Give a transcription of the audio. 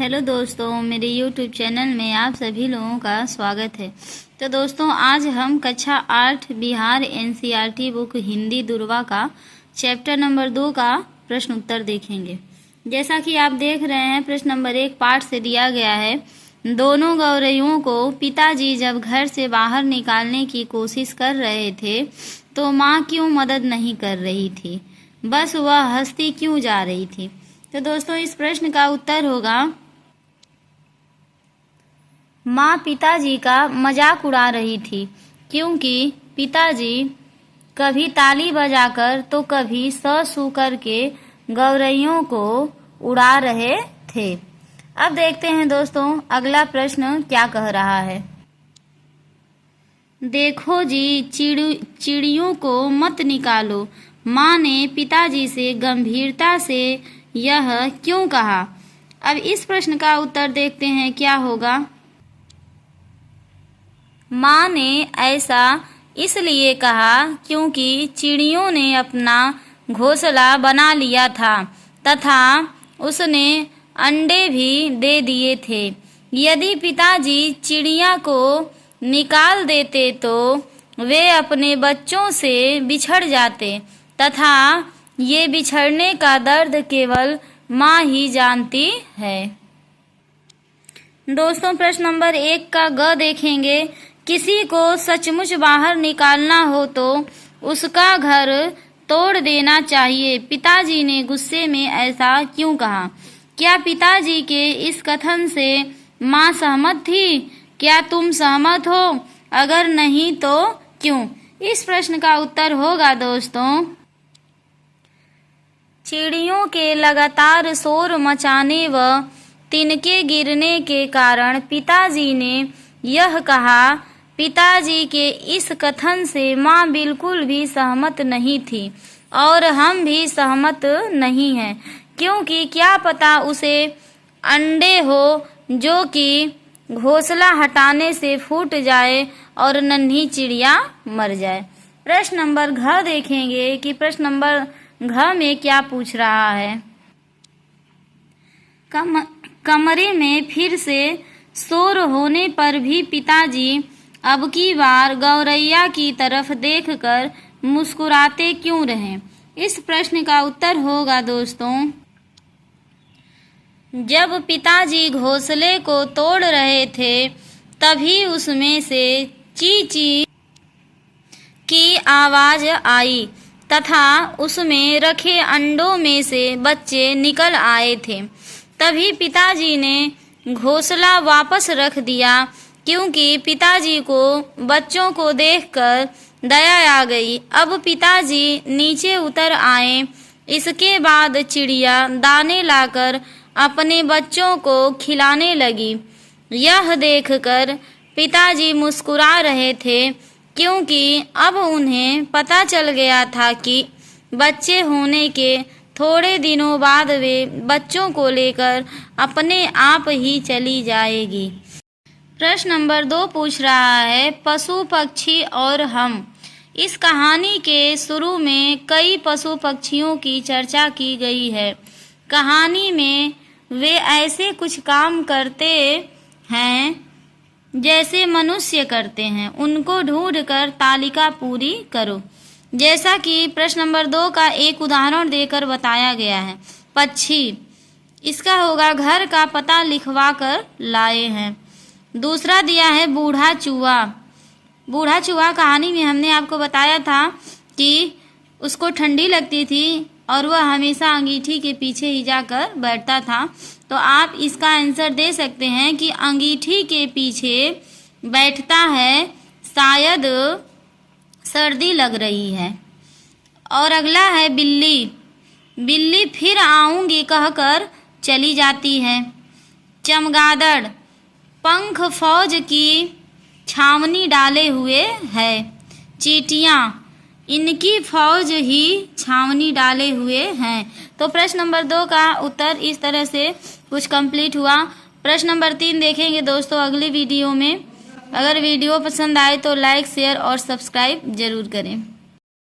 Hello दोस्तों, मेरे YouTube channel में आप सभी लोगों का स्वागत है। तो दोस्तों, आज हम कक्षा 8 बिहार NCERT बुक हिंदी दुर्वा का चैप्टर नंबर 2 का प्रश्न उत्तर देखेंगे। जैसा कि आप देख रहे हैं, प्रश्न नंबर 1 पाठ से दिया गया है। दोनों गौरैयों को पिताजी जब घर से बाहर निकालने की कोशिश कर रहे थे तो माँ क्यों मदद नहीं कर रही थी, बस वह हंसती क्यों जा रही थी। तो दोस्तों, इस प्रश्न का उत्तर होगा माँ पिताजी का मजाक उड़ा रही थी, क्योंकि पिताजी कभी ताली बजाकर तो कभी सू करके गौरैयों को उड़ा रहे थे। अब देखते हैं दोस्तों, अगला प्रश्न क्या कह रहा है। देखो जी, चिड़ियों को मत निकालो, माँ ने पिताजी से गंभीरता से यह क्यों कहा। अब इस प्रश्न का उत्तर देखते हैं क्या होगा। माँ ने ऐसा इसलिए कहा क्योंकि चिड़ियों ने अपना घोंसला बना लिया था तथा उसने अंडे भी दे दिए थे। यदि पिताजी चिड़िया को निकाल देते तो वे अपने बच्चों से बिछड़ जाते तथा ये बिछड़ने का दर्द केवल माँ ही जानती है। दोस्तों, प्रश्न नंबर 1 का ग देखेंगे। किसी को सचमुच बाहर निकालना हो तो उसका घर तोड़ देना चाहिए। पिताजी ने गुस्से में ऐसा क्यों कहा। क्या पिताजी के इस कथन से माँ सहमत थी? क्या तुम सहमत हो? अगर नहीं तो क्यों? इस प्रश्न का उत्तर होगा दोस्तों, चिड़ियों के लगातार शोर मचाने व तिनके गिरने के कारण पिताजी ने यह कहा। पिताजी के इस कथन से माँ बिल्कुल भी सहमत नहीं थी और हम भी सहमत नहीं हैं, क्योंकि क्या पता उसे अंडे हो जो कि घोंसला हटाने से फूट जाए और नन्ही चिड़िया मर जाए। प्रश्न नंबर घ देखेंगे कि प्रश्न नंबर घ में क्या पूछ रहा है। कमरे में फिर से शोर होने पर भी पिताजी अब की बार गौरैया की तरफ देखकर मुस्कुराते क्यों रहे। इस प्रश्न का उत्तर होगा दोस्तों, जब पिताजी घोंसले को तोड़ रहे थे तभी उसमें से ची ची की आवाज आई तथा उसमें रखे अंडों में से बच्चे निकल आए थे। तभी पिताजी ने घोंसला वापस रख दिया, क्योंकि पिताजी को बच्चों को देखकर दया आ गई। अब पिताजी नीचे उतर आए। इसके बाद चिड़िया दाने लाकर अपने बच्चों को खिलाने लगी। यह देखकर पिताजी मुस्कुरा रहे थे, क्योंकि अब उन्हें पता चल गया था कि बच्चे होने के थोड़े दिनों बाद वे बच्चों को लेकर अपने आप ही चली जाएगी। प्रश्न नंबर 2 पूछ रहा है, पशु पक्षी और हम। इस कहानी के शुरू में कई पशु पक्षियों की चर्चा की गई है। कहानी में वे ऐसे कुछ काम करते हैं जैसे मनुष्य करते हैं, उनको ढूंढकर तालिका पूरी करो। जैसा कि प्रश्न नंबर 2 का एक उदाहरण देकर बताया गया है। पक्षी, इसका होगा घर का पता लिखवा कर लाए हैं। दूसरा दिया है बूढ़ा चूहा। बूढ़ा चूहा कहानी में हमने आपको बताया था कि उसको ठंडी लगती थी और वह हमेशा अंगीठी के पीछे ही जाकर बैठता था। तो आप इसका आंसर दे सकते हैं कि अंगीठी के पीछे बैठता है, शायद सर्दी लग रही है। और अगला है बिल्ली। बिल्ली फिर आऊंगी कहकर चली जाती है। चमगादड़, पंख फौज की छावनी डाले हुए है। चींटियाँ, इनकी फौज ही छावनी डाले हुए हैं। तो प्रश्न नंबर 2 का उत्तर इस तरह से कुछ कंप्लीट हुआ। प्रश्न नंबर 3 देखेंगे दोस्तों अगली वीडियो में। अगर वीडियो पसंद आए तो लाइक, शेयर और सब्सक्राइब जरूर करें।